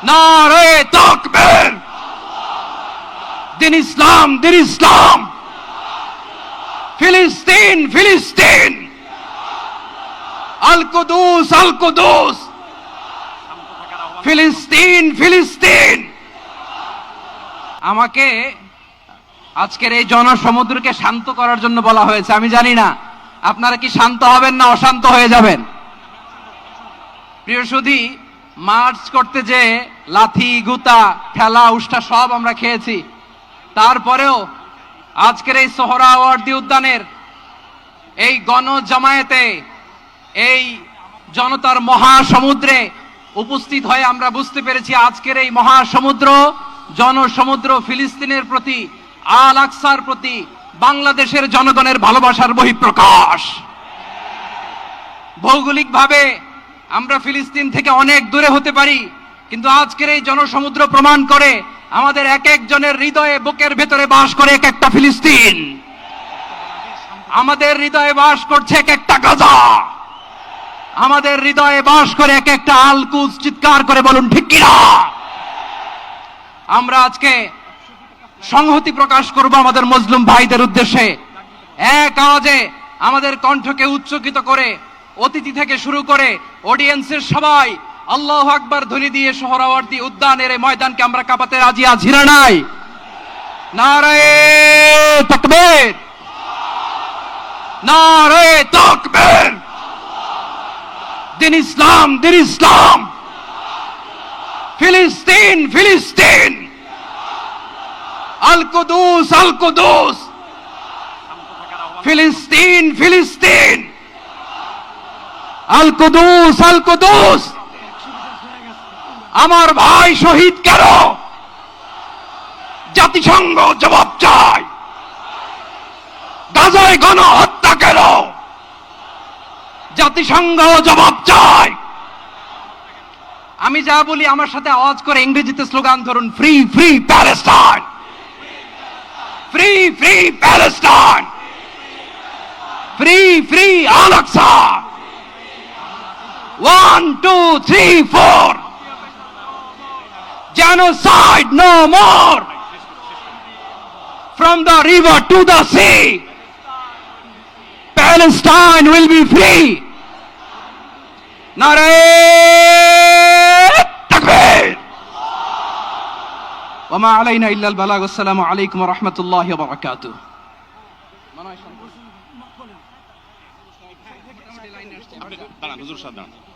নারে তাকবীর। দিন ইসলাম, দিন ইসলাম। ফিলিস্তিন, ফিলিস্তিন। আল কুদুস, আল কুদুস। ফিলিস্তিন, ফিলিস্তিন। আমাকে আজকের এই জনসমুদ্রকে শান্ত করার জন্য বলা হয়েছে। আমি জানি না আপনারা কি শান্ত হবেন না অশান্ত হয়ে যাবেন। প্রিয় সুধী, মার্চ করতে যে লাথি, গুতা, ঠেলা, উষ্টা সব আমরা খেয়েছি, তারপরেও আজকের এই সোহরাওয়ার্দী উদ্যানের এই গণজামায়াতে, এই জনতার মহাসমুদ্রে উপস্থিত হয়ে আমরা বুঝতে পেরেছি আজকের এই মহাসমুদ্র, জনসমুদ্র ফিলিস্তিনের প্রতি, আল আকসার প্রতি বাংলাদেশের জনগণের ভালোবাসার বহিঃপ্রকাশ। ভৌগোলিকভাবে আমরা ফিলিস্তিন থেকে অনেক দূরে হতে পারি, কিন্তু আজকের এই জনসমুদ্র প্রমাণ করে আমাদের এক একজনের হৃদয়ে, বুকের ভেতরে বাস করে এক একটা ফিলিস্তিন। আমাদের হৃদয়ে বাস করছে এক একটা গাজা। আমাদের হৃদয়ে বাস করে এক একটা আল কুদস। চিৎকার করে বলুন ঠিক কিনা। আমরা আজকে সংহতি প্রকাশ করব আমাদের মুসলিম ভাইদের উদ্দেশ্যে। এক আওয়াজে আমাদের কণ্ঠকে উচ্চকিত করে অতিথি থেকে শুরু করে অডিয়েন্সের সবাই আল্লাহু আকবার ধ্বনি দিয়ে সোহরাওয়ার্দী উদ্যানের এই ময়দানকে আমরা কাঁপাতে রাজি আছি না নাই? নারে তাকবীর, নারে তাকবীর। দিন ইসলাম, দিন ইসলাম। ফিলিস্তিন, ফিলিস্তিন। আল কুদুস, আল কুদুস। ফিলিস্তিন, ফিলিস্তিন। আল কুদুস, আল কুদুস। আমার ভাই শহীদ কেন? জাতিসংঘ জবাব চায়। গাজায় গণহত্যা কেন? জাতিসংঘ জবাব চায়। আমি যা বলি আমার সাথে আওয়াজ করে ইংরেজিতে স্লোগান ধরুন, free free Palestine, free free Palestine, free free Al Aqsa. 1 2 3 4, genocide no more. From the river to the sea, Palestine will be free. Nare takbir. Wa ma alayna illa al-balagh. Assalamu alaykum wa rahmatullahi wa barakatuh. দাঁড়ান হুজুর সাহেব, দাঁড়ান।